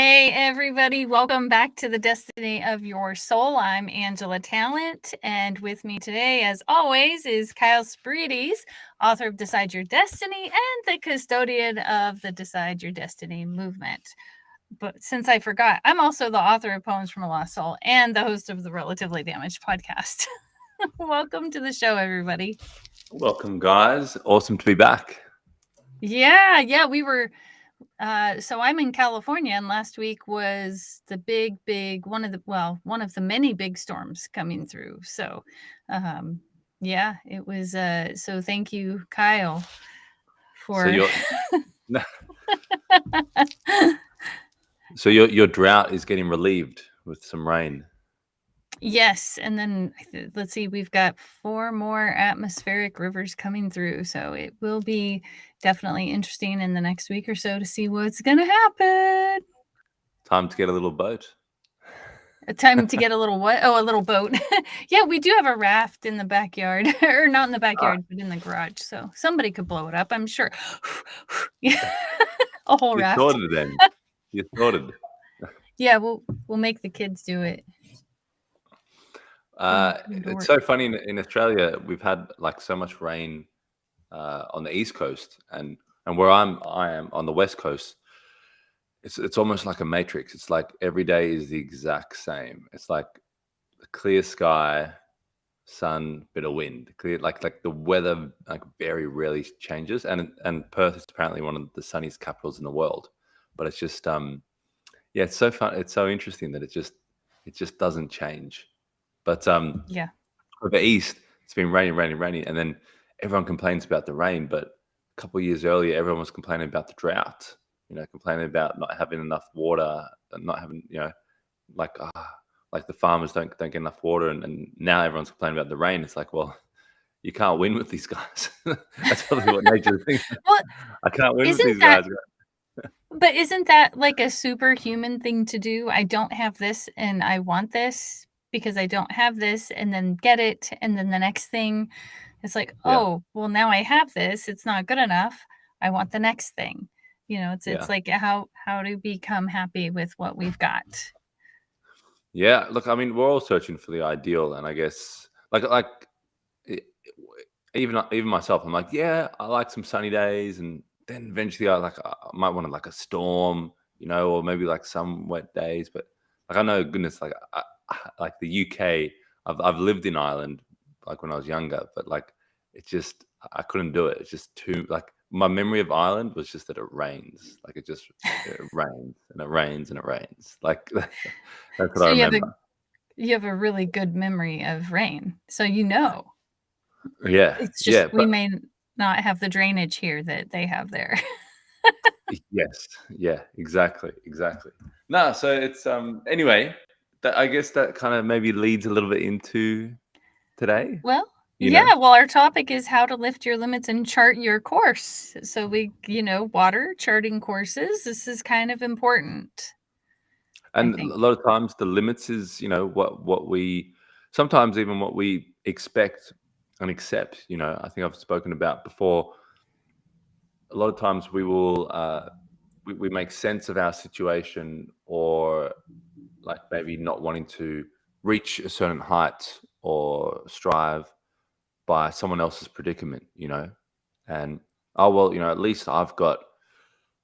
Hey, everybody, welcome back to the Destiny of Your Soul. I'm Angela Talent, and with me today, as always, is Kyle Spirides, author of Decide Your Destiny and the custodian of the Decide Your Destiny movement. But since I forgot, I'm also the author of Poems from a Lost Soul and the host of the Relatively Damaged podcast. Welcome to the show, everybody. Welcome, guys. Awesome to be back. Yeah, we were. So I'm in California, and last week was the big one of the many big storms coming through. So, yeah, it was. So thank you, Kyle, for. So your drought is getting relieved with some rain. Yes, and then let's see, we've got 4 more atmospheric rivers coming through, so it will be definitely interesting in the next week or so to see what's going to happen. Time to get a little boat. A time to get a little what? Oh, a little boat. Yeah, we do have a raft in the backyard, or not in the backyard, but in the garage. So somebody could blow it up, I'm sure. A whole You raft. sorted then. You sorted. Yeah, we'll make the kids do it. It's so funny in Australia. We've had like so much rain on the East Coast, and where I am on the West Coast. It's almost like a matrix. It's like every day is the exact same. It's like a clear sky, sun, bit of wind. Clear, like the weather like very rarely changes. And Perth is apparently one of the sunniest capitals in the world. But it's just yeah, it's so fun. It's so interesting that it just doesn't change. But Yeah. over east, it's been raining, and then everyone complains about the rain. But a couple of years earlier, everyone was complaining about the drought. Complaining about not having enough water, and not having like like the farmers don't get enough water, and now everyone's complaining about the rain. It's like, well, you can't win with these guys. That's probably what nature thinks. Well, I can't win with these guys. But isn't that like a superhuman thing to do? I don't have this and I want this because I don't have this, and then get it, and then the next thing it's like, Yeah. oh, well, now I have this. It's not good enough. I want the next thing. It's like how to become happy with what we've got. Yeah, look, I mean, we're all searching for the ideal, and I guess like e- even myself, I'm like, yeah, I like some sunny days, and then eventually I might want like a storm, or maybe like some wet days. But like I know, goodness, like the UK, I've lived in Ireland like when I was younger, but like it's just I couldn't do it. It's just too like my memory of Ireland was just that it rains, like it rains and it rains and it rains, like that's what So I remember. you have a really good memory of rain. So Yeah, it's just yeah, we but may not have the drainage here that they have there. yes, yeah, exactly. No, so it's anyway, I guess that kind of maybe leads a little bit into today, Well, you know? yeah, well, our topic is how to lift your limits and chart your course. So water charting courses, this is kind of important, I And think. a lot of times the limits is, what we sometimes even what we expect and accept, I think I've spoken about before. A lot of times we will we make sense of our situation, or like maybe not wanting to reach a certain height or strive by someone else's predicament, and oh well, at least I've got,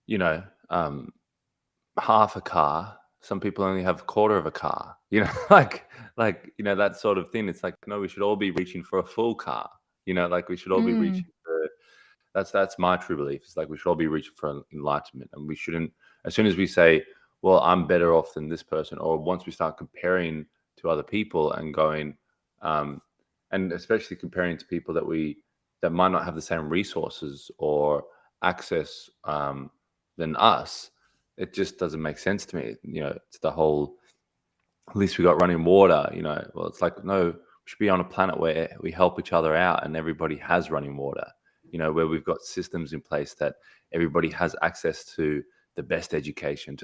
you know, um, half a car. Some people only have a quarter of a car, that sort of thing. It's like, no, we should all be reaching for a full car, like we should all be Mm, reaching for that's my true belief. It's like we should all be reaching for enlightenment, and we shouldn't. As soon as we say, "Well, I'm better off than this person," or once we start comparing to other people and going, um, and especially comparing to people that might not have the same resources or access than us, it just doesn't make sense to me. It's the whole. At least we got running water. Well, it's like no, we should be on a planet where we help each other out and everybody has running water, where we've got systems in place that everybody has access to the best education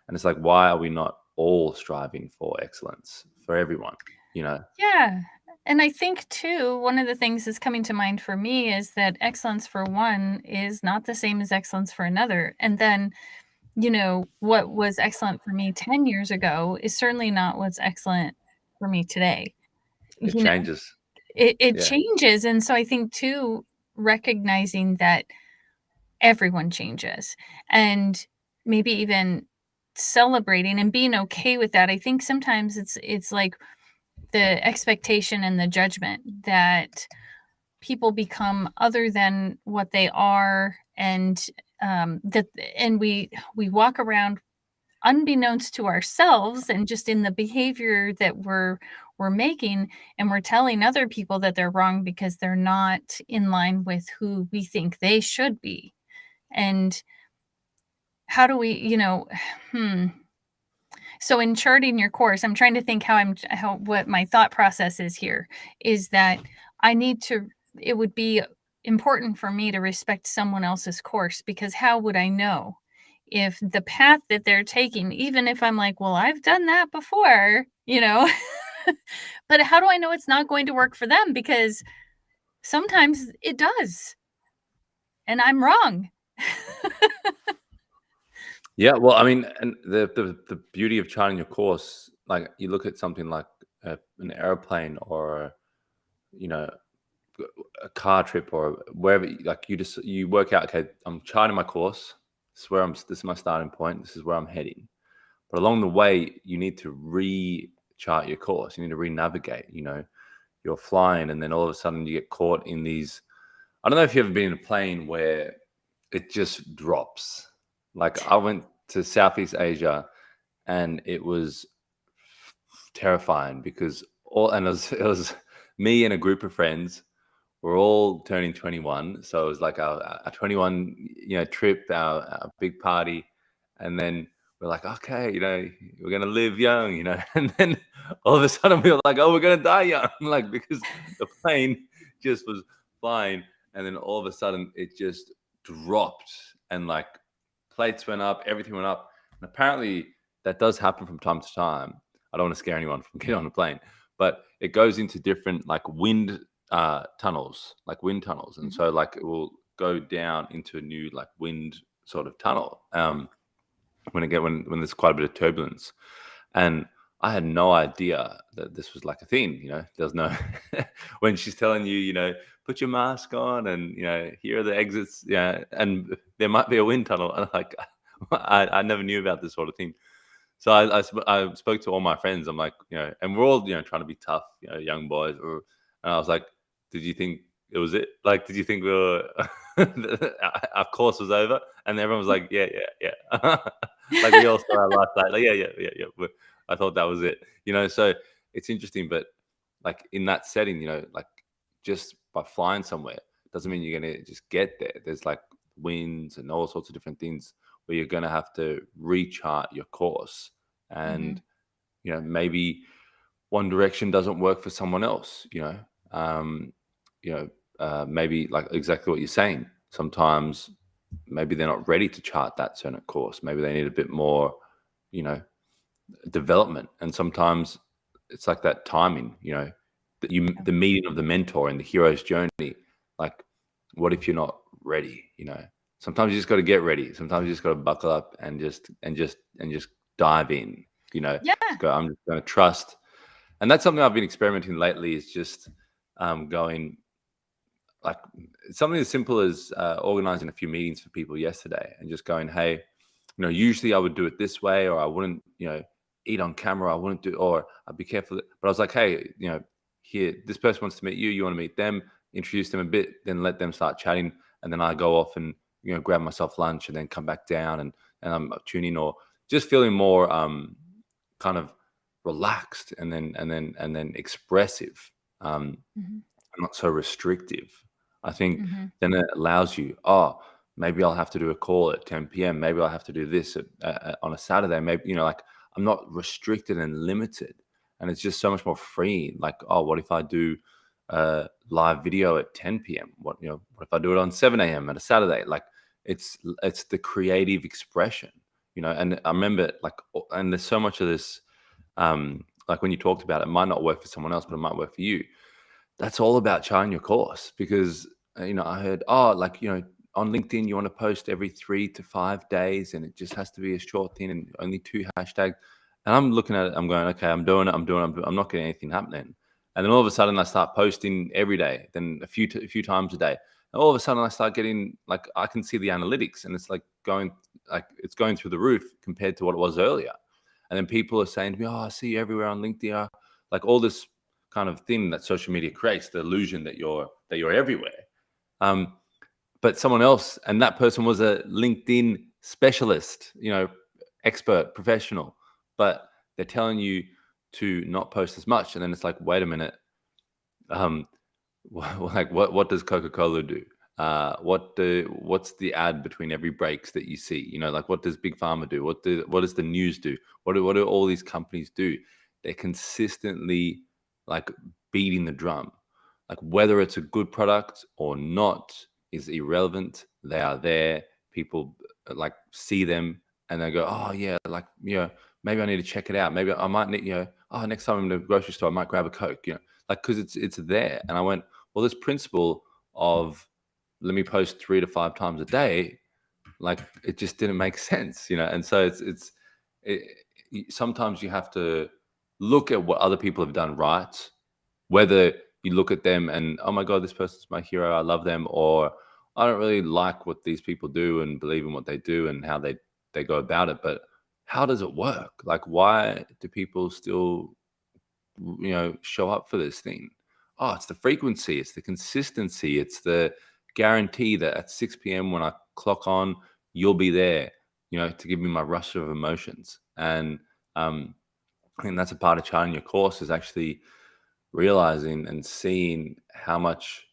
and it's like, why are we not all striving for excellence for everyone? yeah. And I think too, one of the things that's coming to mind for me is that excellence for one is not the same as excellence for another. And then what was excellent for me 10 years ago is certainly not what's excellent for me today. It You know, changes. it Yeah. changes. And so I think too, recognizing that everyone changes and maybe even celebrating and being okay with that. I think sometimes it's like the expectation and the judgment that people become other than what they are, and that and we walk around unbeknownst to ourselves and just in the behavior that we're making, and we're telling other people that they're wrong because they're not in line with who we think they should be. And how do we, hmm. So in charting your course, I'm trying to think how what my thought process is here, is that I need to it would be important for me to respect someone else's course, because how would I know if the path that they're taking, even if I'm like, well, I've done that before, but how do I know it's not going to work for them? Because sometimes it does, and I'm wrong. Yeah, well, I mean, and the beauty of charting your course, like you look at something like an airplane or you know a car trip or wherever, like you work out, okay, I'm charting my course. This is my starting point. This is where I'm heading. But along the way, you need to re-chart your course. You need to re-navigate. You're flying, and then all of a sudden you get caught in these. I don't know if you've ever been in a plane where it just drops. Like I went to Southeast Asia, and it was terrifying because it was me and a group of friends. We're all turning 21, so it was like our 21 trip, our big party, and then we're like, okay, we're gonna live young, and then all of a sudden we were like, oh, we're gonna die young, like because the plane just was flying, and then all of a sudden it just dropped, and like plates went up, everything went up, and apparently that does happen from time to time. I don't want to scare anyone from getting on a plane, but it goes into different like tunnels, like wind tunnels, and Mhm. so like it will go down into a new like wind sort of tunnel when there's quite a bit of turbulence. And I had no idea that this was like a thing. There's no when she's telling you, put your mask on, and here are the exits, yeah, and there might be a wind tunnel, and like I never knew about this sort of thing. So I spoke to all my friends. I'm like, and we're all trying to be tough, young boys. And I was like, did you think it was it? Like, did you think we were our course was over? And everyone was like, yeah, yeah, yeah. Like we all saw our last night. Like, yeah, yeah, yeah, yeah. But I thought that was it. So it's interesting, but like in that setting, like just by flying somewhere doesn't mean you're gonna just get there. There's like winds and all sorts of different things where you're gonna have to rechart your course, Mhm. and maybe one direction doesn't work for someone else. Um, maybe like exactly what you're saying. Sometimes maybe they're not ready to chart that certain course. Maybe they need a bit more, you know, development. And sometimes it's like that timing, Yeah. the meeting of the mentor and the hero's journey. Like, what if you're not ready? Sometimes you just got to get ready. Sometimes you just got to buckle up and just dive in. Yeah. Just go. I'm just going to trust, and that's something I've been experimenting lately. Is just going like something as simple as organizing a few meetings for people yesterday, and just going, hey, usually I would do it this way, or I wouldn't, eat on camera. I wouldn't do, or I'd be careful. But I was like, hey, here, this person wants to meet you. You want to meet them? Introduce them a bit, then let them start chatting, and then I go off and grab myself lunch, and then come back down, and I'm tuning, or just feeling more kind of relaxed, and then expressive, Mhm. not so restrictive. I think Mhm. then it allows you, oh, maybe I'll have to do a call at 10 p.m. Maybe I'll have to do this on a Saturday. Maybe, like I'm not restricted and limited. And it's just so much more freeing. Like, oh, what if I do a live video at 10 p.m.? What if I do it on 7 a.m. at a Saturday? Like it's the creative expression, and I remember like, and there's so much of this, like when you talked about it might not work for someone else, but it might work for you. That's all about charting your course because I heard, oh, like on LinkedIn, you want to post every 3 to 5 days, and it just has to be a short thing and only 2 hashtags. And I'm looking at it, I'm going, okay, I'm doing it, I'm not getting anything happening. And then all of a sudden, I start posting every day, then a few times a day. And all of a sudden, I start getting, like, I can see the analytics, and it's going through the roof compared to what it was earlier. And then people are saying to me, "Oh, I see you everywhere on LinkedIn," like all this kind of thing that social media creates, the illusion that you're everywhere. But someone else, and that person was a LinkedIn specialist, expert, professional, but they're telling you to not post as much. And then it's like, wait a minute. Like what does Coca-Cola do? What's the ad between every breaks that you see? Like, what does Big Pharma do? What does the news do? What do all these companies do? They're consistently like beating the drum. Like, whether it's a good product or not is irrelevant. They are there. People like see them and they go, oh yeah, like, maybe I need to check it out. Maybe I might need, oh, next time I'm in the grocery store, I might grab a Coke, like, because it's there. And I went, well, this principle of let me post 3 to 5 times a day, like, it just didn't make sense, And so sometimes you have to look at what other people have done right, whether you look at them and, oh my God, this person's my hero, I love them, or I don't really like what these people do and believe in what they do and how they go about it, but how does it work? Like, why do people still, show up for this thing? Oh, it's the frequency, it's the consistency, it's the guarantee that at 6 p.m. when I clock on, you'll be there, to give me my rush of emotions. And I think that's a part of charting your course, is actually realizing and seeing how much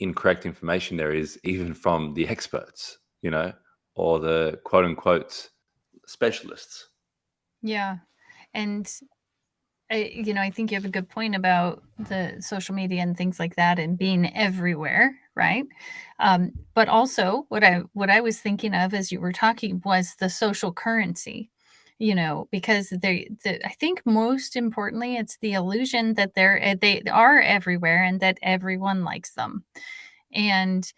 incorrect information there is, even from the experts, or the quote unquote specialists. Yeah. And I think you have a good point about the social media and things like that and being everywhere, right? But also what I was thinking of as you were talking was the social currency, because I think most importantly, it's the illusion that they are everywhere and that everyone likes them. And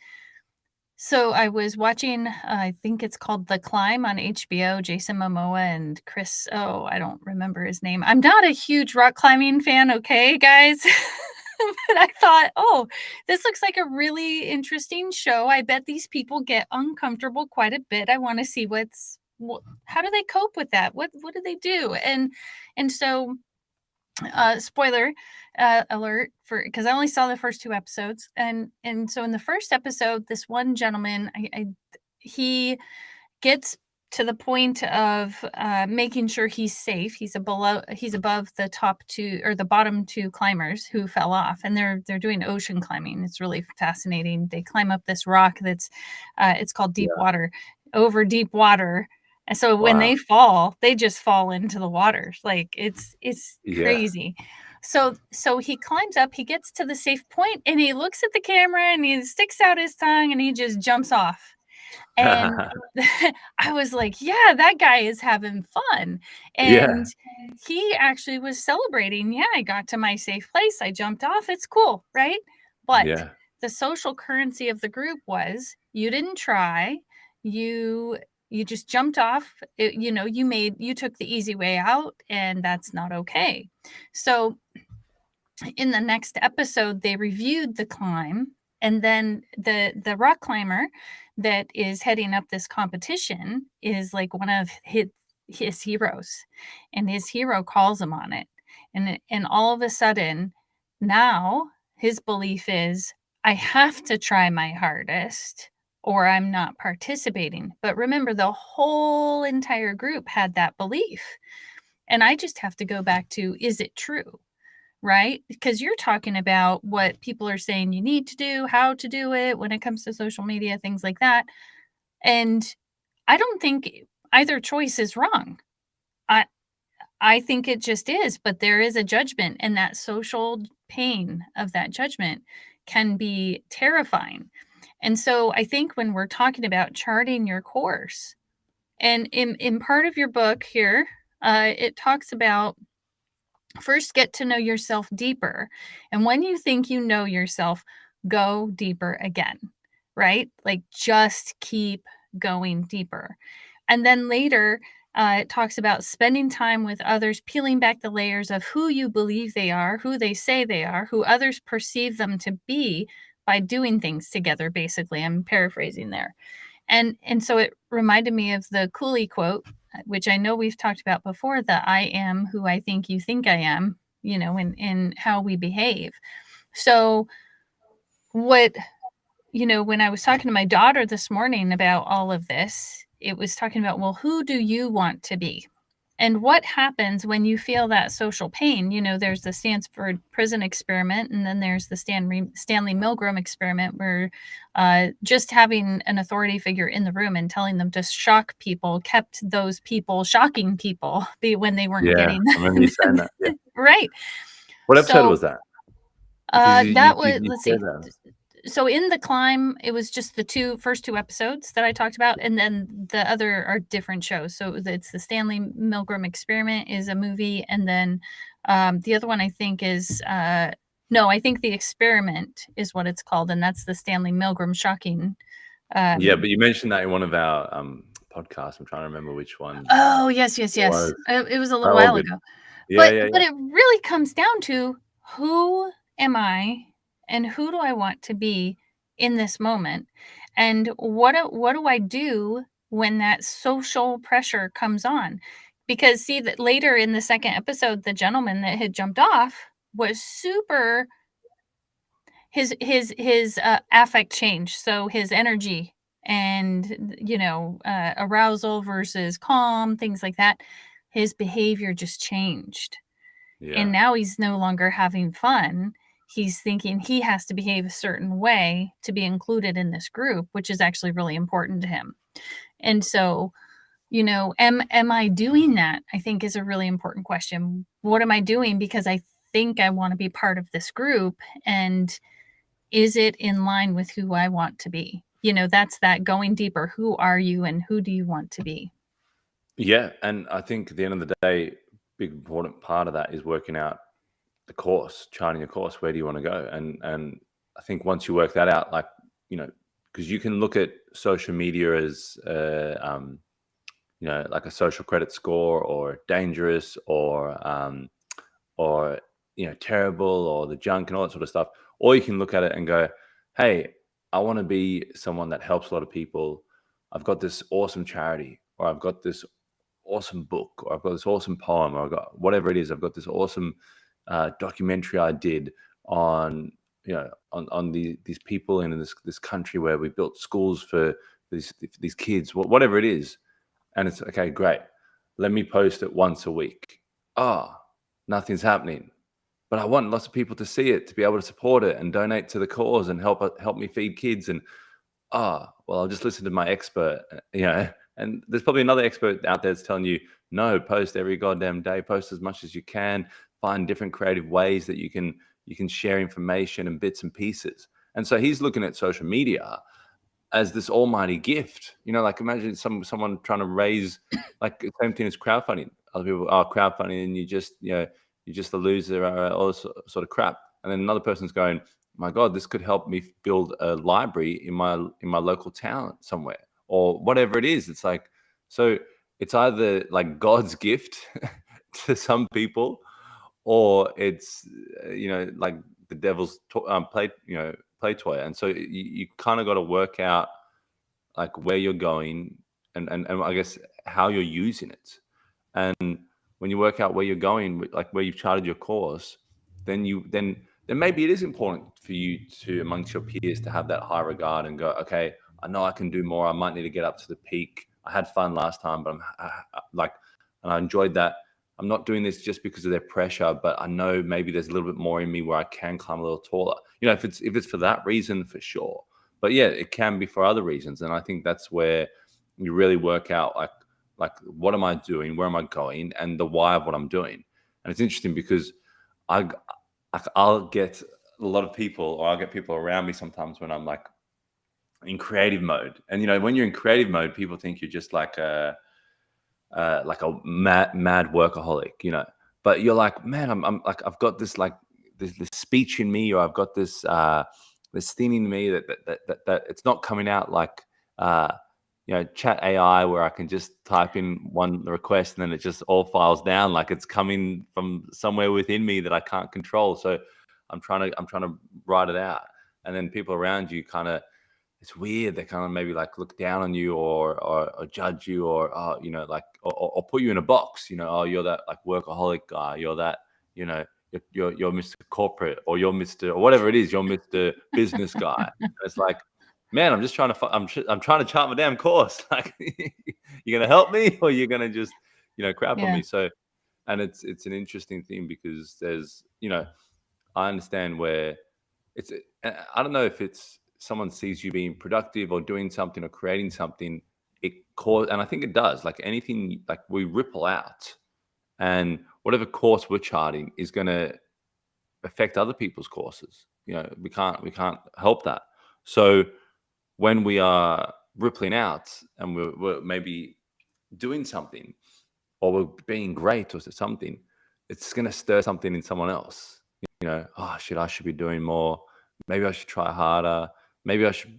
so I was watching, I think it's called The Climb on HBO, Jason Momoa and Chris, oh, I don't remember his name. I'm not a huge rock climbing fan, okay, guys? But I thought, oh, this looks like a really interesting show. I bet these people get uncomfortable quite a bit. I want to see how do they cope with that? What do they do? And so spoiler alert, for because I only saw the first 2 episodes, and so in the first episode, this one gentleman, he gets to the point of making sure he's safe. He's above the top 2 or the bottom 2 climbers who fell off, and they're doing ocean climbing. It's really fascinating. They climb up this rock that's it's called deep water, over deep water. And so when they fall, they just fall into the water. Like, it's crazy. So he climbs up, he gets to the safe point, and he looks at the camera and he sticks out his tongue and he just jumps off. And I was like, yeah, that guy is having fun. And he actually was celebrating. Yeah, I got to my safe place. I jumped off. It's cool, right? But the social currency of the group was, you didn't try. You just jumped off. You took the easy way out, and that's not okay. So in the next episode, they reviewed the climb, and then the rock climber that is heading up this competition is like one of his heroes, and his hero calls him on it. And all of a sudden, now his belief is, I have to try my hardest or I'm not participating. But remember, the whole entire group had that belief. And I just have to go back to, is it true? Right? Because you're talking about what people are saying you need to do, how to do it when it comes to social media, things like that. And I don't think either choice is wrong. I think it just is, but there is a judgment, and that social pain of that judgment can be terrifying. And so I think when we're talking about charting your course, and in part of your book here, it talks about, first, get to know yourself deeper. And when you think you know yourself, go deeper again. right? Like just keep going deeper. And then later, it talks about spending time with others, peeling back the layers of who you believe they are, who they say they are, who others perceive them to be by doing things together, basically. I'm paraphrasing there. And so it reminded me of the Cooley quote, which I know we've talked about before, the I am who I think you think I am, in how we behave. So what, when I was talking to my daughter this morning about all of this, it was talking about, well, who do you want to be? And what happens when you feel that social pain? There's the Stanford prison experiment, and then there's the Stanley Milgram experiment, where just having an authority figure in the room and telling them to shock people kept those people shocking people when they weren't Yeah, getting I remember you saying that. Yeah. right. What episode So was that? Because that was, you let's see. said that. So in The Climb, it was just the first two episodes that I talked about, and then the other are different shows. So it's the Stanley Milgram Experiment is a movie, and then the other one I think is no, I think The Experiment is what it's called, and that's the Stanley Milgram shocking. Yeah, but you mentioned that in one of our podcasts. I'm trying to remember which one. Oh, yes. was. It was a little Oh, while good. ago. Yeah, But it really comes down to, who am I and who do I want to be in this moment? And what do I do when that social pressure comes on? Because see that later in the second episode, the gentleman that had jumped off was super, his affect changed. So his energy and arousal versus calm, things like that, his behavior just changed. Yeah. And now he's no longer having fun. He's thinking he has to behave a certain way to be included in this group, which is actually really important to him. And so, am I doing that? I think is a really important question. What am I doing because I think I want to be part of this group, and is it in line with who I want to be? That's that going deeper. Who are you and who do you want to be? Yeah, and I think at the end of the day, big important part of that is working out the course, charting your course. Where do you want to go? And I think once you work that out, like because you can look at social media as like a social credit score, or dangerous, or terrible, or the junk and all that sort of stuff. Or you can look at it and go, hey, I want to be someone that helps a lot of people. I've got this awesome charity, or I've got this awesome book, or I've got this awesome poem, or I've got whatever it is. I've got this awesome documentary I did on these people in this country where we built schools for these kids, whatever it is. And it's okay, great. Let me post it once a week. Nothing's happening. But I want lots of people to see it, to be able to support it and donate to the cause and help me feed kids. And well, I'll just listen to my expert, and there's probably another expert out there that's telling you, no, post every goddamn day, post as much as you can, find different creative ways that you can share information and bits and pieces. And so he's looking at social media as this almighty gift. Like imagine someone trying to raise, like the same thing as crowdfunding. Other people are crowdfunding and you're just a loser, all this sort of crap. And then another person's going, my God, this could help me build a library in my local town somewhere, or whatever it is. It's like, so it's either like God's gift to some people, or it's like the devil's play toy. And so you kind of got to work out like where you're going, and I guess how you're using it. And when you work out where you're going, like where you've charted your course, then maybe it is important for you to, amongst your peers, to have that high regard and go, okay, I know I can do more. I might need to get up to the peak. I had fun last time, but and I enjoyed that. I'm not doing this just because of their pressure, but I know maybe there's a little bit more in me where I can climb a little taller. If it's for that reason, for sure. But yeah, it can be for other reasons. And I think that's where you really work out like what am I doing, where am I going, and the why of what I'm doing. And it's interesting because I'll get a lot of people, or I'll get people around me sometimes when I'm like in creative mode. And when you're in creative mode, people think you're just like a mad workaholic, but you're like, man, I'm like, I've got this like this speech in me, or I've got this this thing in me that it's not coming out like chat AI, where I can just type in one request and then it just all files down, like it's coming from somewhere within me that I can't control. So I'm trying to write it out, and then people around you kind of, it's weird, they kind of maybe like look down on you or judge you, or or put you in a box, oh, you're that like workaholic guy, you're that, you're Mr. Corporate, or you're Mr. or whatever it is, you're Mr. Business guy. And it's like, man, I'm just trying to I'm trying to chart my damn course. Like, you're gonna help me, or you're gonna just crap on me. So, and it's an interesting thing, because there's I understand where it's, I don't know if it's someone sees you being productive or doing something or creating something, and I think it does, like anything, like we ripple out, and whatever course we're charting is going to affect other people's courses. We can't help that. So when we are rippling out and we're maybe doing something, or we're being great or something, it's going to stir something in someone else. Oh shit, I should be doing more. Maybe I should try harder. Maybe I should,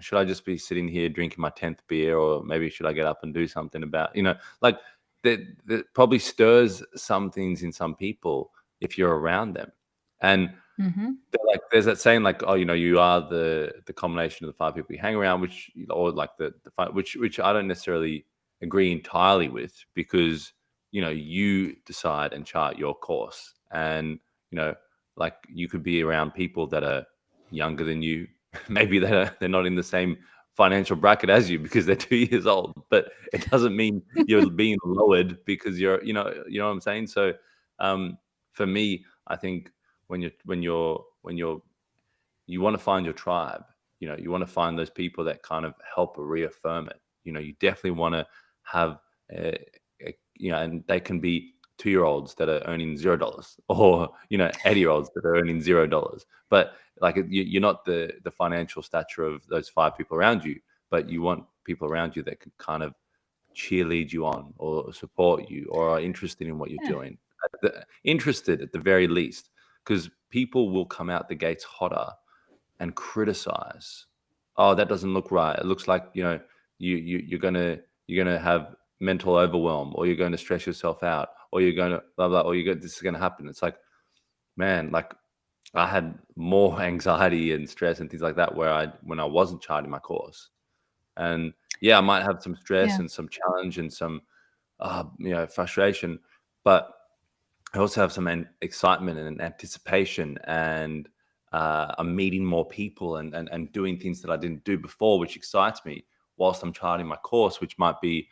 should I just be sitting here drinking my 10th beer, or maybe should I get up and do something about, like that probably stirs some things in some people if you're around them. And like, there's that saying, like, oh, you are the combination of the 5 people you hang around, or like the which I don't necessarily agree entirely with, because you decide and chart your course, and like you could be around people that are younger than you, maybe they're not in the same financial bracket as you because they're 2 years old, but it doesn't mean you're being lowered because you're you know what I'm saying. So for me, I think when you want to find your tribe, you want to find those people that kind of help reaffirm it. You definitely want to have and they can be 2-year-olds that are earning $0, or 80-year-olds that are earning $0. But like, you're not the financial stature of those 5 people around you, but you want people around you that can kind of cheerlead you on, or support you, or are interested in what you're doing. Interested at the very least, because people will come out the gates hotter and criticize. Oh, that doesn't look right. It looks like you're gonna have mental overwhelm, or you're going to stress yourself out, or you're going to blah blah, or this is going to happen. It's like, man, like I had more anxiety and stress and things like that when I wasn't charting my course. And yeah, I might have some stress and some challenge and some frustration, but I also have some excitement and anticipation, and I'm meeting more people and doing things that I didn't do before, which excites me whilst I'm charting my course, which might be,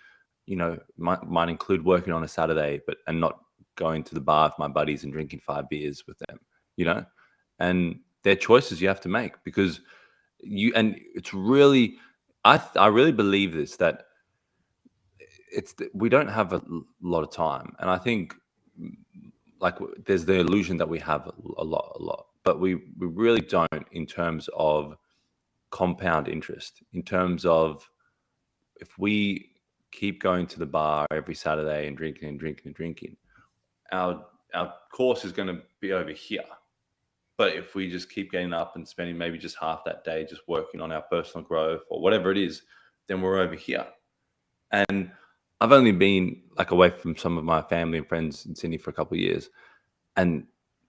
might include working on a Saturday, and not going to the bar with my buddies and drinking 5 beers with them, and they're choices you have to make, because it's really, I really believe this, that we don't have a lot of time. And I think, like, there's the illusion that we have a lot, but we really don't, in terms of compound interest, in terms of, if we keep going to the bar every Saturday and drinking, our course is going to be over here. But if we just keep getting up and spending maybe just half that day just working on our personal growth or whatever it is, then we're over here. And I've only been like away from some of my family and friends in Sydney for a couple of years, and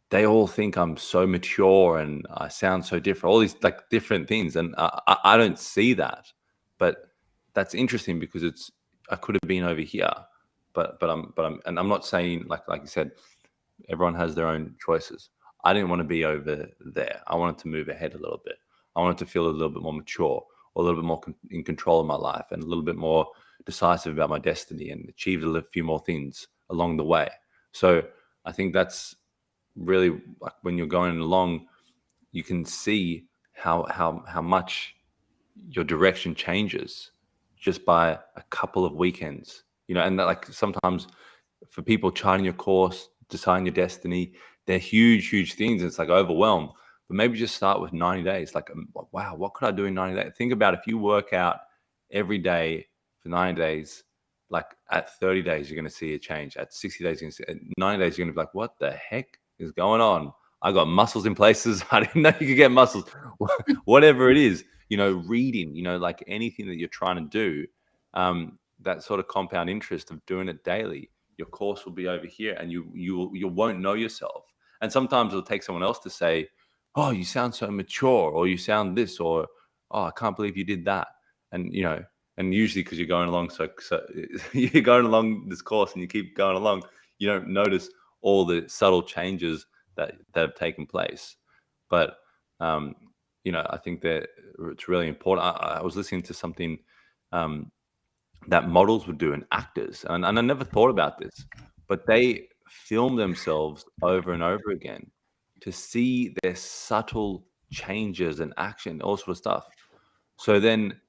they all think I'm so mature and I sound so different, all these like different things. And I don't see that, but that's interesting, because I could have been over here, but I'm not saying, like you said, everyone has their own choices. I didn't want to be over there. I wanted to move ahead a little bit. I wanted to feel a little bit more mature, or a little bit more in control of my life, and a little bit more decisive about my destiny, and achieved a few more things along the way. So I think that's really, like, when you're going along, you can see how much your direction changes just by a couple of weekends, and that, like, sometimes for people charting your course, deciding your destiny, they're huge things. It's like overwhelmed, but maybe just start with 90 days. Like, wow, what could I do in 90 days? Think about, if you work out every day for 90 days, like at 30 days, you're going to see a change. At 60 days, you're going to see, at 90 days, you're going to be like, what the heck is going on? I got muscles in places I didn't know you could get muscles. Whatever it is, reading, like anything that you're trying to do, that sort of compound interest of doing it daily, your course will be over here, and you won't know yourself. And sometimes it'll take someone else to say, "Oh, you sound so mature," or "You sound this," or "Oh, I can't believe you did that." And and usually because you're going along, so you're going along this course and you keep going along, you don't notice all the subtle changes that have taken place. But I think that it's really important. I was listening to something that models would do and actors, and I never thought about this, but they film themselves over and over again to see their subtle changes and action, all sort of stuff. So then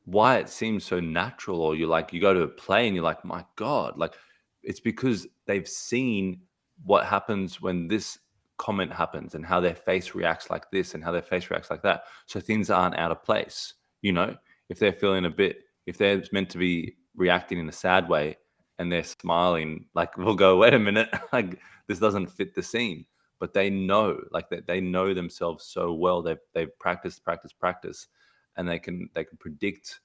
why it seems so natural, or you go to a play and you're like, my God, like it's because they've seen what happens when this comment happens and how their face reacts like this and how their face reacts like that. So things aren't out of place. If they're feeling if they're meant to be reacting in a sad way and they're smiling, like we'll go, wait a minute, like this doesn't fit the scene. But they know, like that they know themselves so well. They've practiced, and they can predict,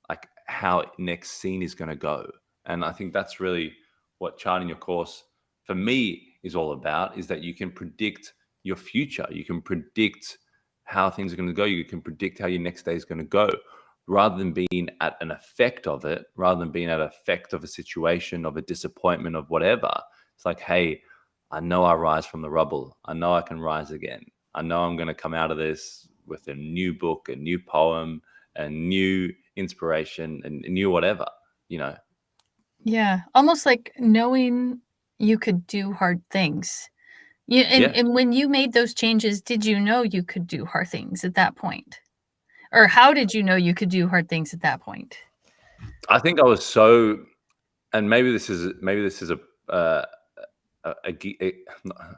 like how next scene is going to go. And I think that's really what charting your course for me is all about, is that you can predict your future. You can predict how things are going to go. You can predict how your next day is going to go, rather than being at an effect of it, rather than being at an effect of a situation, of a disappointment, of whatever. It's like, hey, I know I rise from the rubble. I know I can rise again. I know I'm going to come out of this with a new book, a new poem, a new inspiration, and new whatever. Yeah, almost like knowing you could do hard things. Yeah. And when you made those changes, did you know you could do hard things at that point? Or how did you know you could do hard things at that point? I think I was so, and maybe this is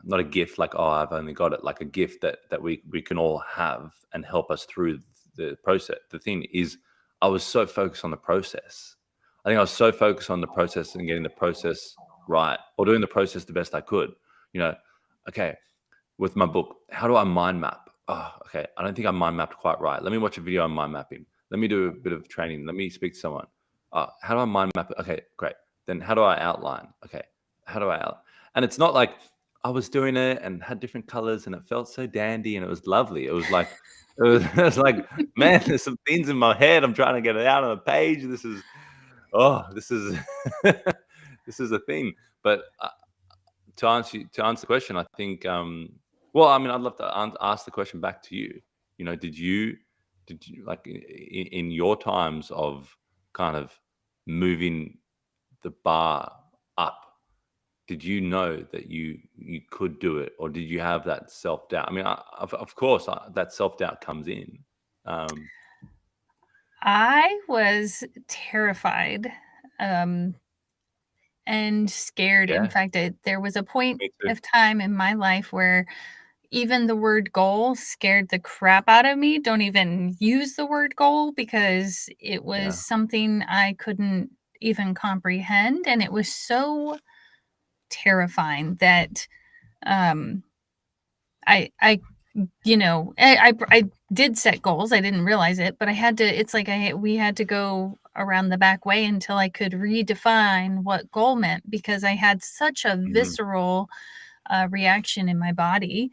not a gift, like, oh, I've only got it, like a gift that we can all have and help us through the process. The thing is, I was so focused on the process. I think I was so focused on the process and getting the process right, or doing the process the best I could. Okay, with my book, how do I mind map? Oh, okay, I don't think I mind mapped quite right. Let me watch a video on mind mapping. Let me do a bit of training. Let me speak to someone. How do I mind map it? Okay, great. Then how do I outline? Okay, how do I out? And it's not like I was doing it and had different colors and it felt so dandy and it was lovely. It was like it was like, man, there's some things in my head. I'm trying to get it out on a page. This is this is a thing. But to answer the question, I think well, I mean, I'd love to ask the question back to you. Did you like in your times of kind of moving the bar up, did you know that you could do it, or did you have that self-doubt? I mean, of course, that self-doubt comes in. I was terrified, and scared. In Yeah, fact, there was a point me too. of time in my life where even the word goal scared the crap out of me. Don't even use the word goal because it was Yeah. something I couldn't even comprehend, and it was so terrifying that um I I did set goals. I didn't realize it, but I had to. It's like we had to go around the back way until I could redefine what goal meant, because I had such a Mhm. visceral reaction in my body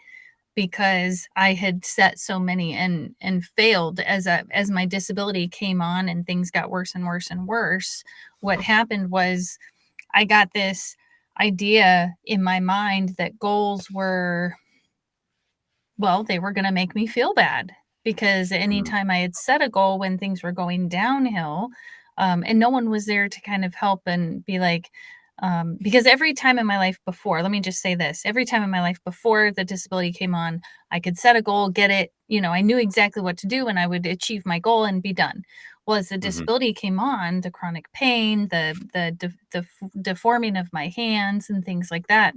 because I had set so many and failed as my disability came on and things got worse and worse and worse. What happened was I got this idea in my mind that goals were, well, they were going to make me feel bad, because Mhm. anytime I had set a goal when things were going downhill, and no one was there to kind of help and be like, because every time in my life before, let me just say this, every time in my life before the disability came on, I could set a goal, get it, I knew exactly what to do and I would achieve my goal and be done. Well, as the Mhm. disability came on, the chronic pain, the deforming of my hands and things like that,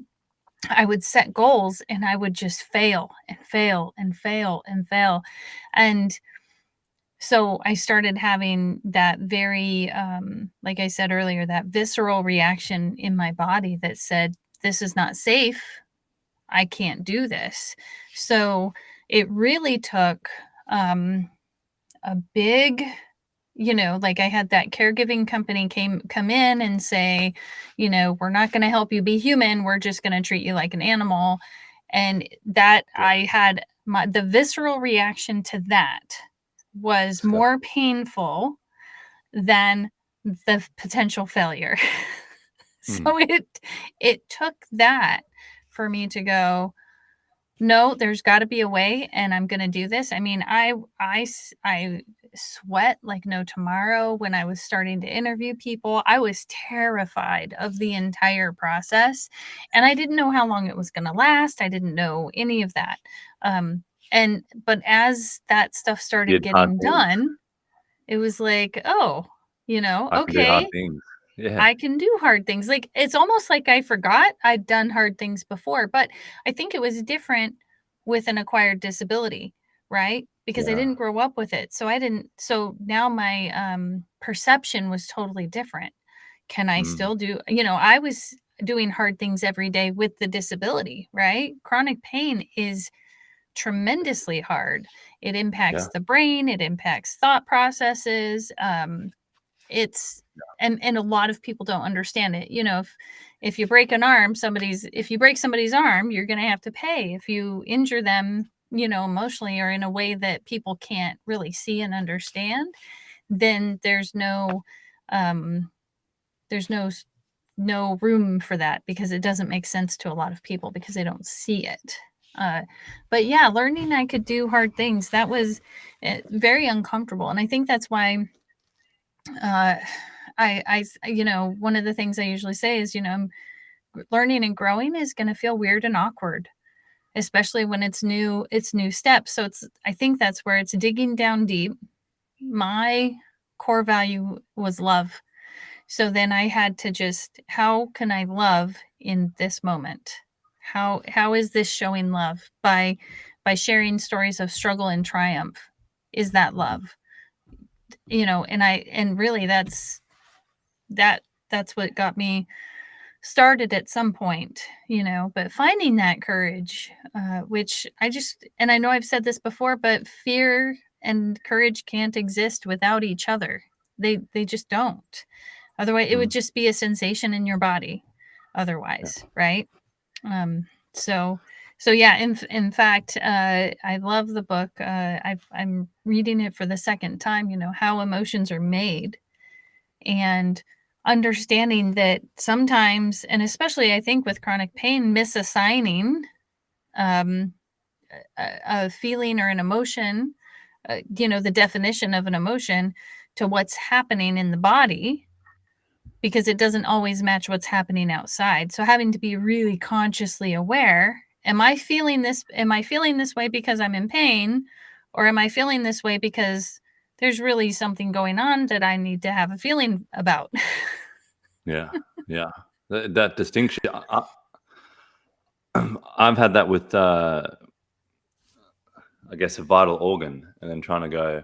I would set goals and I would just fail and fail and fail and fail. And so I started having that very, like I said earlier, that visceral reaction in my body that said, this is not safe. I can't do this. So it really took a big, like I had that caregiving company come in and say, we're not going to help you be human. We're just going to treat you like an animal. And that Yeah. I had the visceral reaction to that was Okay. more painful than the potential failure. So it took that for me to go, no, there's got to be a way, and I'm going to do this. I mean, I sweat like no tomorrow when I was starting to interview people. I was terrified of the entire process, and I didn't know how long it was going to last. I didn't know any of that. But as that stuff started Did hard getting things. done, it was like, oh, I can do hard okay, things. Yeah. I can do hard things. Like, it's almost like I forgot I'd done hard things before, but I think it was different with an acquired disability, right? Because I Yeah. didn't grow up with it. So now my perception was totally different. Can I Mm. still do, I was doing hard things every day with the disability, right? Chronic pain is tremendously hard. It impacts Yeah. the brain, it impacts thought processes. It's and a lot of people don't understand it. If you break an arm, if you break somebody's arm, you're going to have to pay. If you injure them, emotionally or in a way that people can't really see and understand, then um there's no room for that, because it doesn't make sense to a lot of people because they don't see it. But yeah, learning I could do hard things, that was very uncomfortable, and I think that's why uh, one of the things I usually say is, learning and growing is going to feel weird and awkward, especially when it's new steps. So I think that's where it's digging down deep. My core value was love. So then I had to just, how can I love in this moment? How is this showing love? By sharing stories of struggle and triumph. Is that love? And really that's what got me started at some point, but finding that courage, which and I know I've said this before, but fear and courage can't exist without each other. They just don't. Otherwise, it would Mm. just be a sensation in your body Yeah. otherwise, right? Um, so, so yeah, in fact, I love the book. I'm reading it for the second time, how emotions are made, and understanding that sometimes, and especially I think with chronic pain, misassigning um, a feeling or an emotion, the definition of an emotion to what's happening in the body, because it doesn't always match what's happening outside. So having to be really consciously aware, am I feeling this way because I'm in pain, or am I feeling this way because there's really something going on that I need to have a feeling about? Yeah. Yeah. That distinction. I've had that with, I guess, a vital organ, and then trying to go.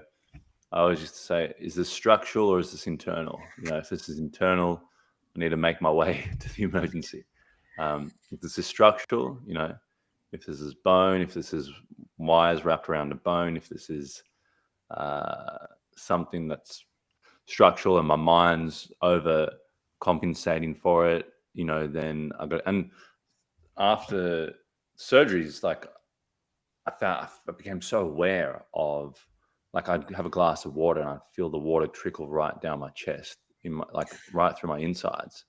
I always used to say, is this structural or is this internal? If this is internal, I need to make my way to the emergency. If this is structural, if this is bone, if this is wires wrapped around a bone, if this is something that's structural and my mind's over compensating for it, then I got. And after surgeries, like I became so aware of, like, I'd have a glass of water and I'd feel the water trickle right down my chest, like right through my insides.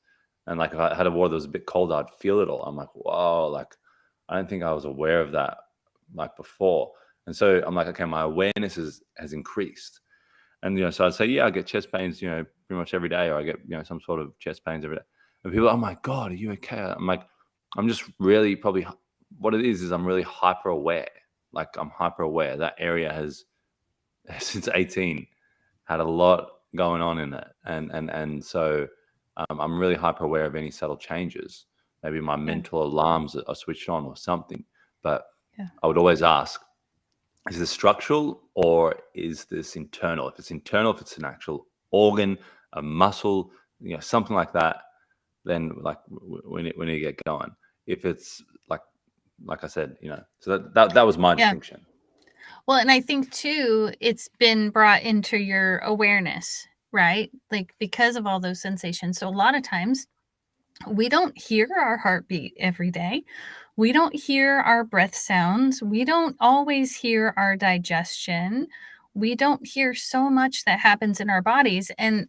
And like if I had a water that was a bit cold, I'd feel it all. I'm like, whoa, like I don't think I was aware of that like before. And so I'm like, okay, my awareness has increased. And so I'd say, yeah, I get chest pains, pretty much every day, or I get, some sort of chest pains every day. And people, oh my God, are you okay? I'm like, I'm just really probably what it is I'm really hyper aware. Like I'm hyper aware. That area has since 18 had a lot going on in it. And so I'm really hyper aware of any subtle changes. Maybe my Yeah, mental alarms are switched on or something. But yeah, I would always ask, is this structural or is this internal? If it's internal, if it's an actual organ, a muscle, something like that, then like we need to get going. If it's like like I said, so that was my Yeah. distinction. Well, and I think too, it's been brought into your awareness, right? Like because of all those sensations. So a lot of times we don't hear our heartbeat every day. We don't hear our breath sounds. We don't always hear our digestion. We don't hear so much that happens in our bodies. And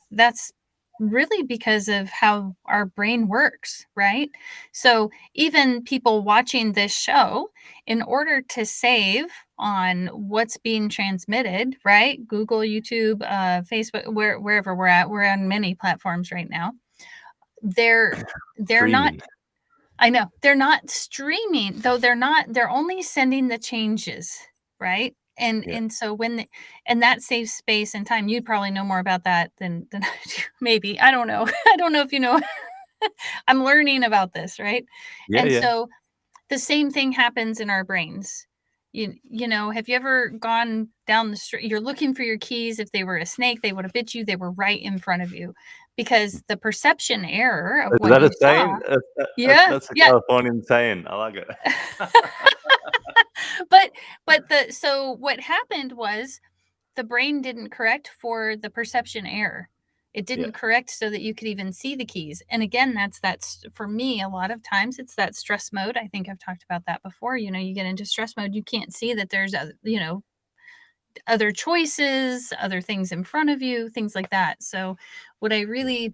that's really because of how our brain works, right? So even people watching this show, in order to save on what's being transmitted, right? Google, YouTube, Facebook, wherever we're on many platforms right now. They're not, Streaming. I know, they're not streaming, though they're only sending the changes, right? And Yeah. and so and that saves space and time. You'd probably know more about that than I do, maybe. I don't know. I don't know if you know. I'm learning about this, right? Yeah. And Yeah. so the same thing happens in our brains. You know, have you ever gone down the street? You're looking for your keys. If they were a snake, they would have bit you. They were right in front of you because the perception error of Is what that you a saw. saying? Yeah, That's a yeah. Californian saying. I like it. So what happened was the brain didn't correct for the perception error. It Yeah. didn't correct so that you could even see the keys. And again, that's for me, a lot of times it's that stress mode. I think I've talked about that before. You get into stress mode, you can't see that there's other choices, other things in front of you, things like that. So what I really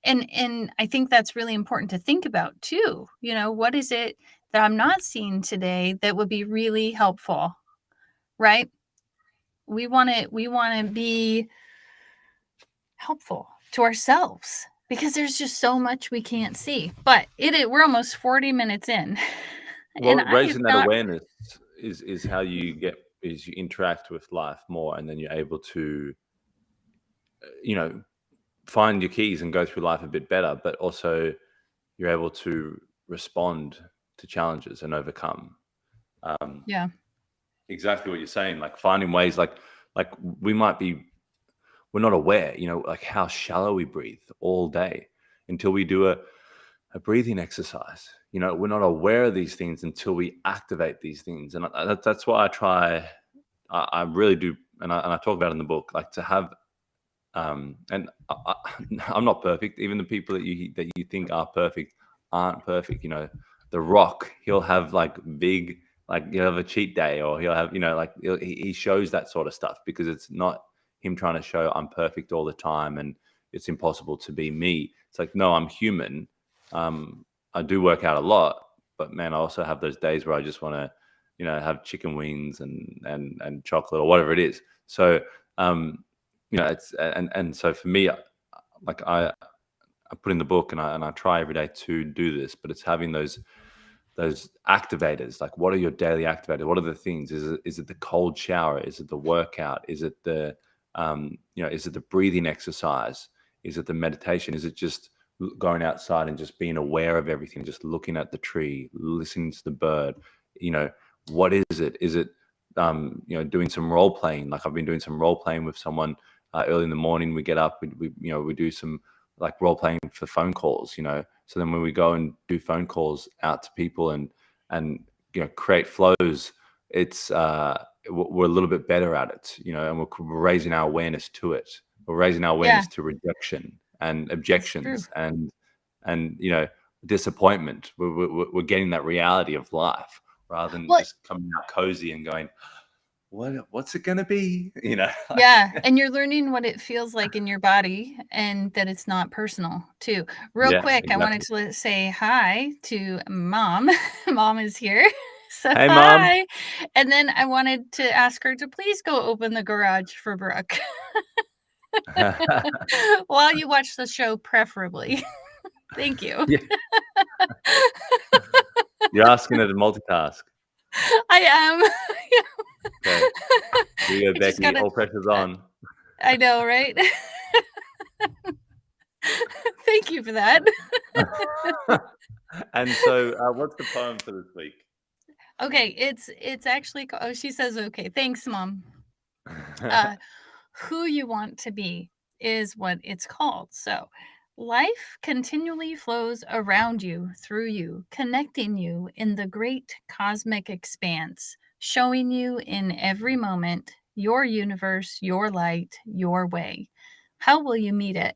and I think that's really important to think about too. What is it that I'm not seeing today that would be really helpful, right? We want to be helpful to ourselves because there's just so much we can't see. But we're almost 40 minutes in. And Well, I have raising that not. awareness is how you interact with life more, and then you're able to, you know, find your keys and go through life a bit better, but also you're able to respond to challenges and overcome. Um, Yeah. exactly what you're saying, like finding ways, like we're not aware, like how shallow we breathe all day until we do a breathing exercise. We're not aware of these things until we activate these things, and that's why I try. I really do, and I talk about it in the book, like to have. And I'm not perfect. Even the people that you think are perfect aren't perfect. The Rock, he'll have like big, like he'll have a cheat day, or he'll have, like he shows that sort of stuff because it's not him trying to show I'm perfect all the time and it's impossible to be me. It's like, no, I'm human. I do work out a lot, but man, I also have those days where I just want to, have chicken wings and chocolate or whatever it is. So, it's and so for me, like I put in the book and I try every day to do this, but it's having those activators. Like, what are your daily activators? What are the things? Is it the cold shower? Is it the workout? Is it the is it the breathing exercise? Is it the meditation? Is it just going outside and just being aware of everything, just looking at the tree, listening to the bird? What is it? Is it doing some role playing? Like I've been doing some role playing with someone early in the morning. We get up, we do some like role playing for phone calls. So then when we go and do phone calls out to people and create flows, it's we're a little bit better at it, and we're raising our awareness to it. We're raising our Yeah, awareness to rejection and that's true. objections and disappointment. We're getting that reality of life rather than Well, just coming out cozy and going, what's it gonna be? yeah, and you're learning what it feels like in your body and that it's not personal too. Real Yeah, quick, I wanted exactly. to say hi to mom. Mom is here. So Hey, mom. hi. And then I wanted to ask her to please go open the garage for Brooke while you watch the show, preferably. Thank you. Yeah, you're asking her to multitask. I am. Okay, here you go, I just Becky. gotta All pressure's on. I know, right? Thank you for that. And so, what's the poem for this week? Okay, it's actually oh, she says okay. Thanks, mom. Uh, who you want to be is what it's called. So, Life continually flows around you, through you, connecting you in the great cosmic expanse, showing you in every moment your universe, your light, your way. How will you meet it?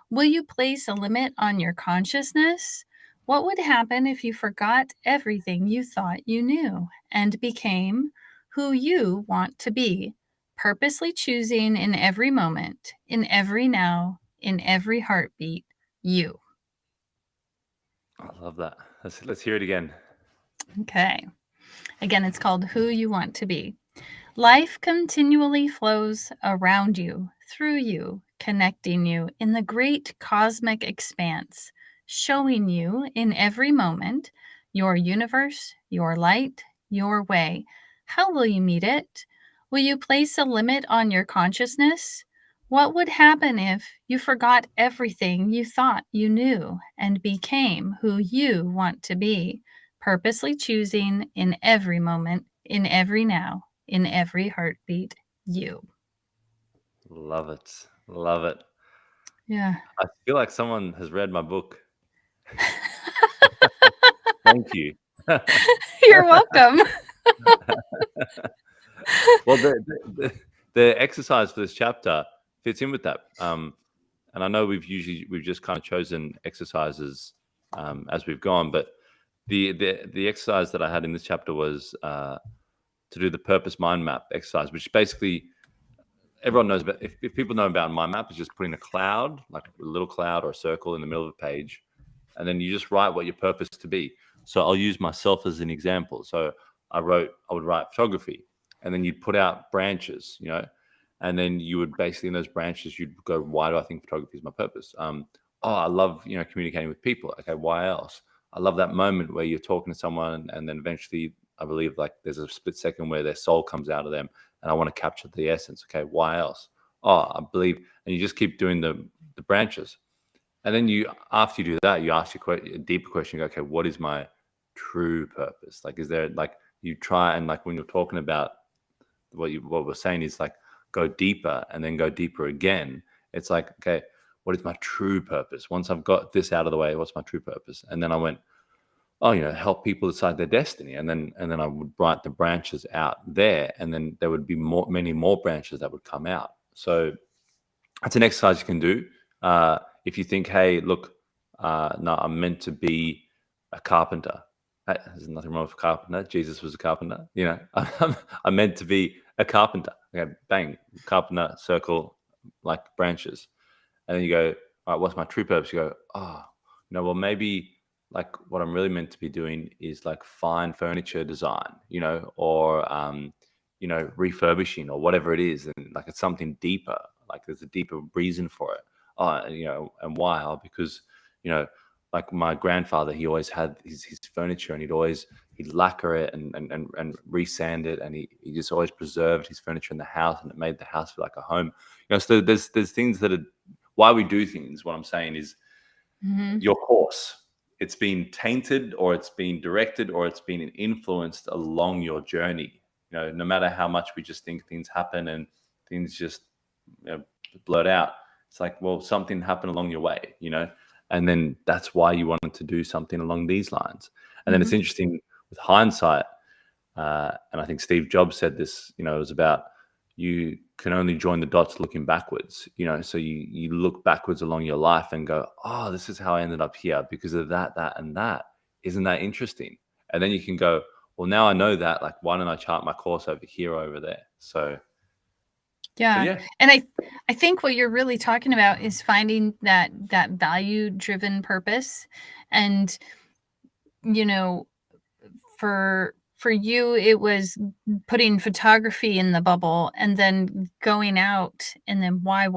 Will you place a limit on your consciousness? What would happen if you forgot everything you thought you knew and became who you want to be, purposely choosing in every moment, in every now, in every heartbeat, you? I love that. Let's hear it again. Okay. Again, it's called Who You Want to Be. Life continually flows around you, through you, connecting you in the great cosmic expanse, showing you in every moment your universe, your light, your way. How will you meet it? Will you place a limit on your consciousness? What would happen if you forgot everything you thought you knew and became who you want to be, purposely choosing in every moment, in every now, in every heartbeat, you? Love it. Love it. Yeah. I feel like someone has read my book. Thank you. You're welcome. Well, the exercise for this chapter fits in with that. And I know we've just kind of chosen exercises as we've gone, but the exercise that I had in this chapter was to do the purpose mind map exercise, which basically everyone knows about. If people know about mind map, it's just putting a cloud, like a little cloud or a circle, in the middle of the page, and then you just write what your purpose to be. So I'll use myself as an example. So I would write photography, and then you'd put out branches, and then you would basically in those branches you'd go, why do I think photography is my purpose? Oh, I love communicating with people. Okay, why else? I love that moment where you're talking to someone, and then eventually, I believe like there's a split second where their soul comes out of them, and I want to capture the essence. Okay, why else? Oh, I believe, and you just keep doing the branches. And then after you do that, you ask a deeper question. You go, okay, what is my true purpose? Like, is there like you try and like when you're talking about what we're saying is like go deeper and then go deeper again. It's like, okay, what is my true purpose? Once I've got this out of the way, what's my true purpose? And then I went, oh, help people decide their destiny. And then I would write the branches out there, and then there would be many more branches that would come out. So that's an exercise you can do. If you think, hey, look, no, I'm meant to be a carpenter. There's nothing wrong with a carpenter. Jesus was a carpenter. I'm meant to be a carpenter. Okay, bang, carpenter, circle, like branches. And then you go, all right, what's my true purpose? You go, oh, well, maybe like what I'm really meant to be doing is like fine furniture design, or refurbishing or whatever it is, and like it's something deeper. Like there's a deeper reason for it. And why? Oh, because like my grandfather, he always had his furniture, and he'd lacquer it and resand it, and he just always preserved his furniture in the house, and it made the house feel like a home. So there's things that are why we do things. What I'm saying is your course. It's been tainted, or it's been directed, or it's been influenced along your journey. No matter how much we just think things happen and things just blurt out. It's like, well, something happened along your way, and then that's why you wanted to do something along these lines. And then it's interesting with hindsight, and I think Steve Jobs said this. It was about you can only join the dots looking backwards. So you look backwards along your life and go, oh, this is how I ended up here because of that, and that. Isn't that interesting? And then you can go, well, now I know that. Like, why don't I chart my course over here, over there? So Yeah. And I think what you're really talking about is finding that value driven purpose. And for you it was putting photography in the bubble and then going out, and then why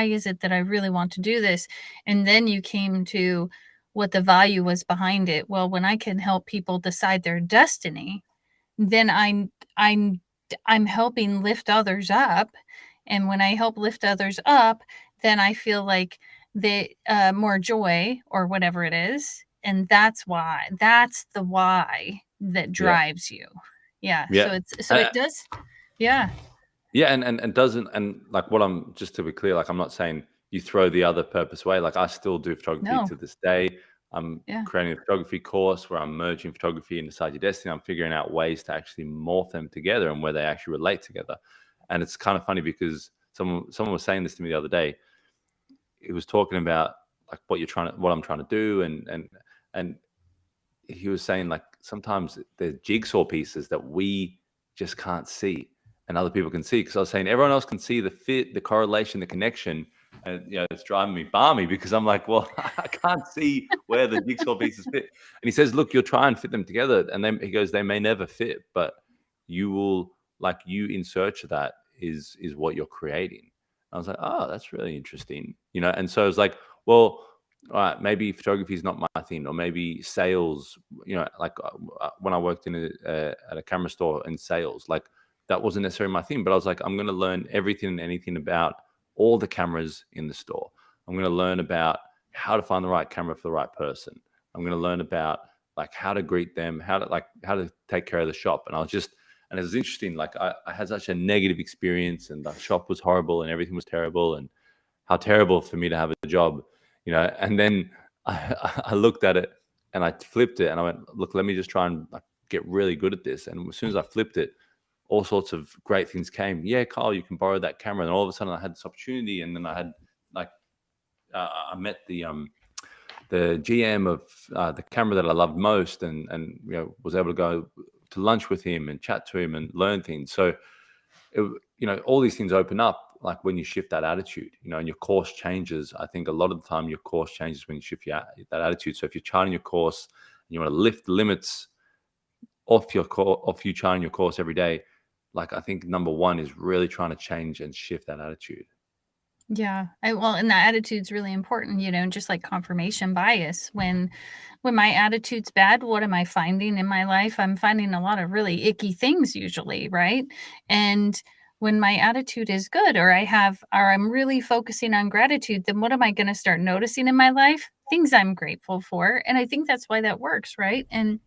is it that I really want to do this? And then you came to what the value was behind it. Well, when I can help people decide their destiny, then I'm helping lift others up. And when I help lift others up, then I feel like the more joy or whatever it is. And that's the why that drives you. Yeah. So it does. Yeah. Yeah, and doesn't, and like what I'm, just to be clear, like I'm not saying you throw the other purpose away. Like I still do photography No. to this day. I'm Yeah. creating a photography course where I'm merging photography and Decide Your Destiny. I'm figuring out ways to actually morph them together and where they actually relate together. And it's kind of funny because someone was saying this to me the other day. He was talking about like what I'm trying to do, and he was saying like sometimes there's jigsaw pieces that we just can't see and other people can see. Because I was saying everyone else can see the fit, the correlation, the connection, and it's driving me balmy because I'm like, well, I can't see where the jigsaw pieces fit. And he says, look, you'll try and fit them together, and then he goes, they may never fit, but you will, like, you in search of that is what you're creating. I was like, oh, that's really interesting, and so I was like, well, all right, maybe photography is not my thing, or maybe sales, like when I worked in at a camera store in sales, like that wasn't necessarily my thing, but I was like, I'm going to learn everything and anything about all the cameras in the store. I'm going to learn about how to find the right camera for the right person. I'm going to learn about like how to greet them, how to take care of the shop. And it was interesting. Like I had such a negative experience, and the shop was horrible and everything was terrible, and how terrible for me to have a job, and then I looked at it and I flipped it and I went, look, let me just try and like, get really good at this. And as soon as I flipped it, all sorts of great things came. Yeah, Kyle, you can borrow that camera. And all of a sudden I had this opportunity. And then I had like, I met the GM of the camera that I loved most, and was able to go to lunch with him and chat to him and learn things. So, all these things open up like when you shift that attitude, and your course changes. I think a lot of the time your course changes when you shift that attitude. So if you're charting your course and you want to lift the limits off you charting your course every day, like I think number one is really trying to change and shift that attitude. Yeah. And that attitude's really important, just like confirmation bias. When my attitude's bad, what am I finding in my life? I'm finding a lot of really icky things usually, right? And when my attitude is good, or I'm really focusing on gratitude, then what am I going to start noticing in my life? Things I'm grateful for. And I think that's why that works, right? And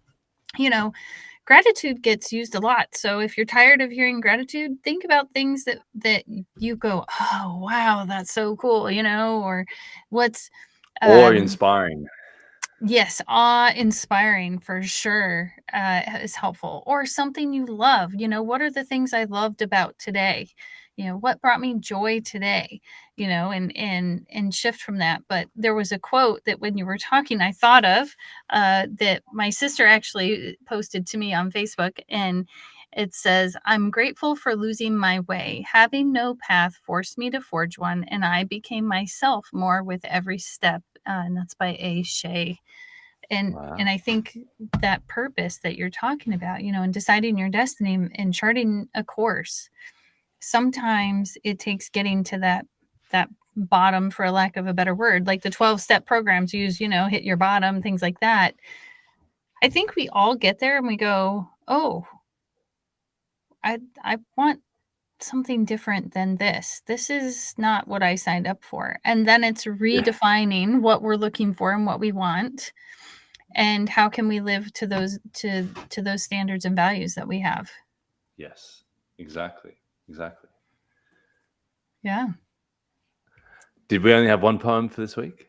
gratitude gets used a lot. So if you're tired of hearing gratitude, think about things that you go, oh wow, that's so cool, or what's Or inspiring. Yes, awe-inspiring for sure, is helpful. Or something you love, what are the things I loved about today? What brought me joy today? And shift from that. But there was a quote that when you were talking, I thought of, that my sister actually posted to me on Facebook, and it says, "I'm grateful for losing my way. Having no path forced me to forge one, and I became myself more with every step." And that's by A. Shea. And Wow. I think that purpose that you're talking about, and deciding your destiny and charting a course, sometimes it takes getting to that bottom, for lack of a better word, like the 12-step programs use, hit your bottom, things like that. I think we all get there and we go, oh, I want something different than this. This is not what I signed up for. And then it's redefining what we're looking for and what we want, and how can we live to those standards and values that we have. Yes, exactly. Yeah. Did we only have one poem for this week?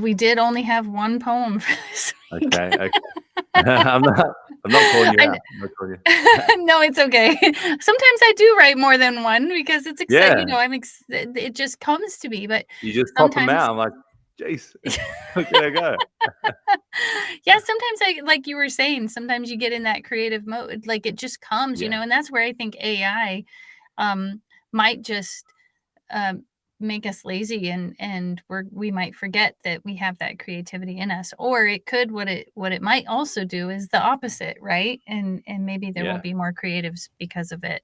We did only have one poem for this week. Okay. I'm not calling you out. No, it's okay. Sometimes I do write more than one because it's exciting. Yeah. It just comes to me, but You just pop them out. I'm like, jeez, look at go. Yeah, sometimes like you were saying, sometimes you get in that creative mode, like it just comes, and that's where I think AI might just make us lazy, and we might forget that we have that creativity in us. Or it could, what it might also do is the opposite, right? And maybe there will be more creatives because of it.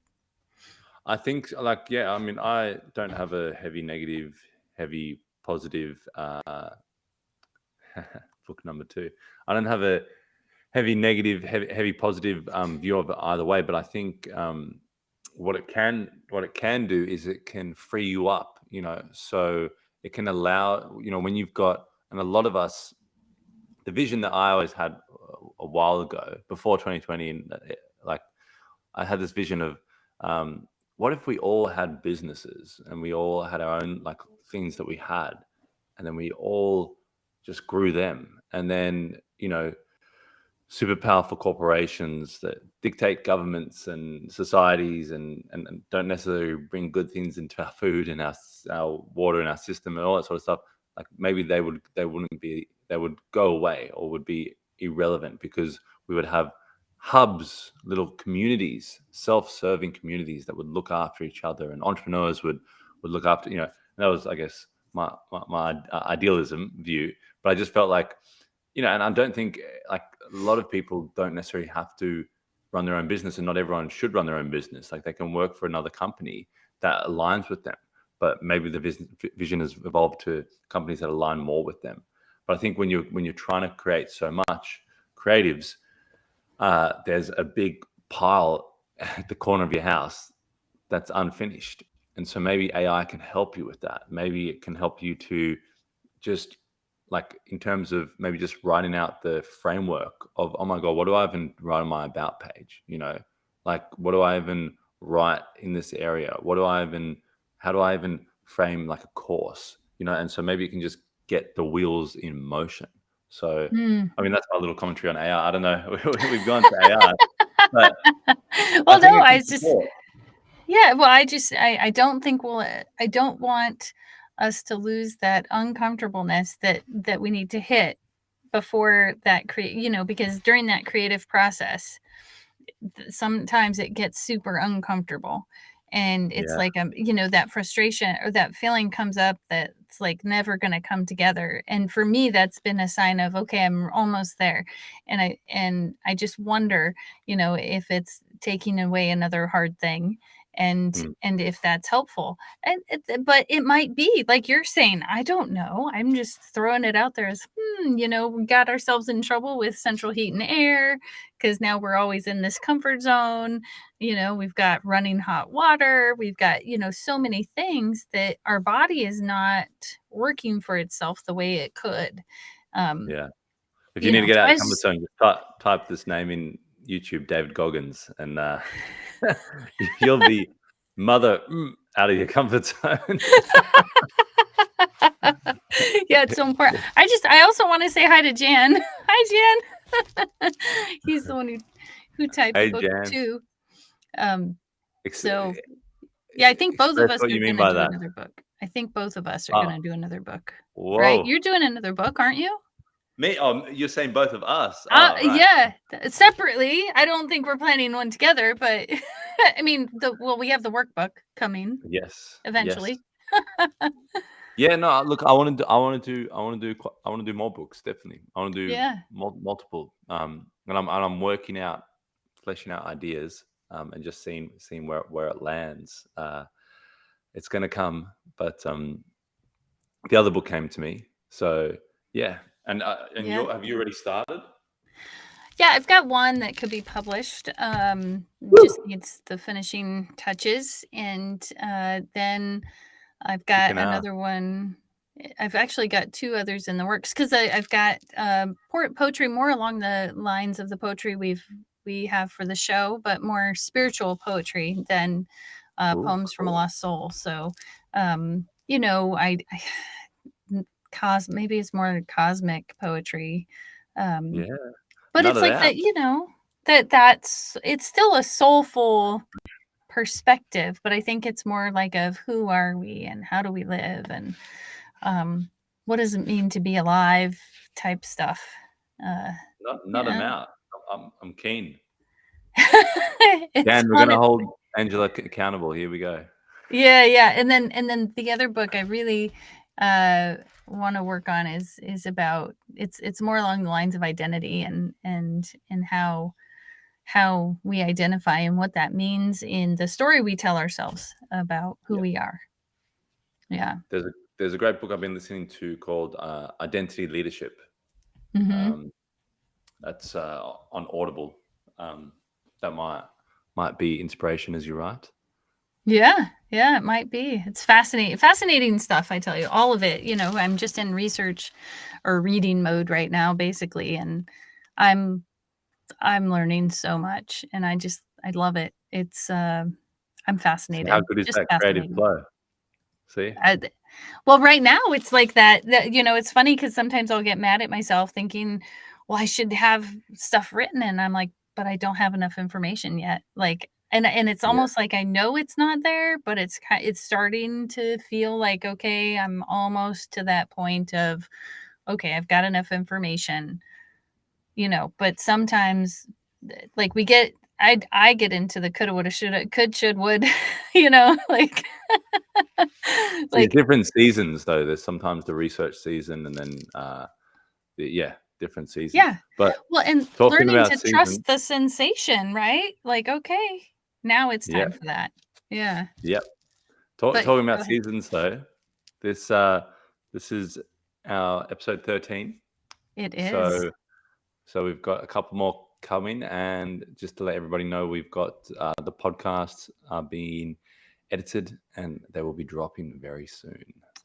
I think I mean, I don't have a heavy negative, heavy positive book number 2. I don't have a heavy negative, heavy positive view of it either way, but I think what it can do is it can free you up, so it can allow, when you've got, and a lot of us, the vision that I always had a while ago before 2020, and like I had this vision of what if we all had businesses and we all had our own like things that we had, and then we all just grew them. And then, super powerful corporations that dictate governments and societies, and don't necessarily bring good things into our food and our water and our system and all that sort of stuff. Like maybe they would go away or would be irrelevant, because we would have hubs, little communities, self-serving communities that would look after each other, and entrepreneurs would look after, and that was, I guess, my idealism view. But I just felt like, and I don't think, like, a lot of people don't necessarily have to run their own business, and not everyone should run their own business. Like, they can work for another company that aligns with them, but maybe the vision has evolved to companies that align more with them. But I think when you're trying to create so much creatives, there's a big pile at the corner of your house that's unfinished. And so maybe AI can help you with that. Maybe it can help you to just, like, in terms of maybe just writing out the framework of, oh my God, what do I even write on my about page? Like, what do I even write in this area? How do I even frame like a course? And so maybe you can just get the wheels in motion. So, I mean, that's my little commentary on AI. I don't know. We've gone to AI, but well, no, yeah, well, I don't think I don't want us to lose that uncomfortableness that we need to hit before that because during that creative process, sometimes it gets super uncomfortable, and it's like, that frustration or that feeling comes up that's like never going to come together. And for me, that's been a sign of, okay, I'm almost there. And I just wonder, if it's taking away another hard thing, and if that's helpful. But it might be like you're saying. I don't know. I'm just throwing it out there as, we got ourselves in trouble with central heat and air, because now we're always in this comfort zone. We've got running hot water. We've got, so many things that our body is not working for itself the way it could. Yeah. If you need to get out of comfort zone, just type this name in YouTube, David Goggins, and you'll be mother out of your comfort zone. Yeah, it's so important. I also want to say hi to Jan. Hi, Jan. He's the one who typed the book Jan. too. So yeah, I think both of us are going to do another book. I think both of us are going to do another book. Whoa. Right? You're doing another book, aren't you? Me? Oh, you're saying both of us? Right. Yeah, separately. I don't think we're planning one together, but I mean, we have the workbook coming. Yes. Eventually. Yes. Yeah. No. Look, I want to do more books. Definitely, I want to do multiple. And I'm working out, fleshing out ideas, and just seeing where it lands. It's going to come, but the other book came to me. So yeah. And have you already started? Yeah, I've got one that could be published. Just needs the finishing touches, and then I've got another one. I've actually got two others in the works, because I've got poetry more along the lines of the poetry we have for the show, but more spiritual poetry than poems from a lost soul. So, maybe it's more cosmic poetry. But it's like that, it's still a soulful perspective, but I think it's more like of who are we and how do we live, and what does it mean to be alive type stuff. Not them out. I'm keen. Dan, we're going to hold Angela accountable. Here we go. Yeah. And then the other book I really want to work on is about, it's more along the lines of identity and how we identify and what that means in the story we tell ourselves about who we are. Yeah. There's a great book I've been listening to called Identity Leadership. That's on Audible. That might be inspiration as you write. Yeah, it might be. It's fascinating stuff, I tell you, all of it. I'm just in research or reading mode right now, basically, and I'm learning so much, and I love it. It's I'm fascinated. So how good is that creative flow? See? Well, right now it's like that, it's funny because sometimes I'll get mad at myself thinking, well, I should have stuff written. And I'm like, but I don't have enough information yet. Like, and it's Yeah. almost like I know it's not there, but it's starting to feel like, okay, I'm almost to that point of, okay, I've got enough information, but sometimes like I get into the coulda, woulda, shoulda, could, should, would, like, See, like, different seasons though. There's sometimes the research season, and then different seasons. yeah. But Well, and talking learning about to trust seasons, the sensation, right? Like, okay, now it's yeah, time for that. Yeah. yeah. But Talking go about ahead. seasons though, this this is our episode 13. It is. So we've got a couple more coming, and just to let everybody know, we've got the podcasts are being edited, and they will be dropping very soon.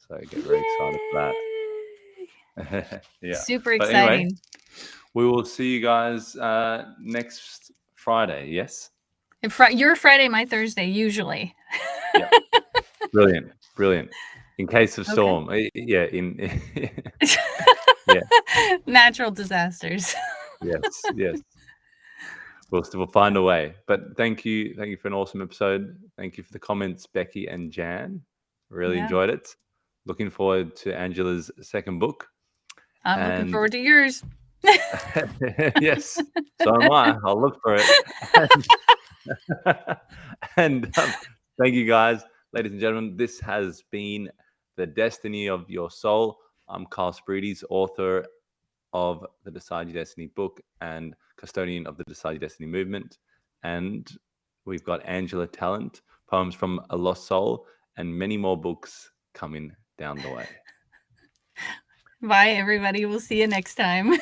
So get very excited for Yay! that. Yeah. Super But anyway, exciting. we will see you guys next Friday. Yes. And your Friday, my Thursday, usually. Yeah. Brilliant. Brilliant. In case of Okay. storm. Yeah. Yeah. Natural disasters. Yes. Yes. We'll find a way. But thank you for an awesome episode. Thank you for the comments, Becky and Jan. Really Yeah. enjoyed it. Looking forward to Angela's second book. I'm looking And forward to yours. yes, so am I. I'll look for it. And thank you, guys, ladies and gentlemen. This has been The Destiny of Your Soul. I'm Kyle Spreedes, author of the Decide Your Destiny book and custodian of the Decide Your Destiny movement. And we've got Angela Talent, Poems from a Lost Soul, and many more books coming down the way. Bye, everybody. We'll see you next time.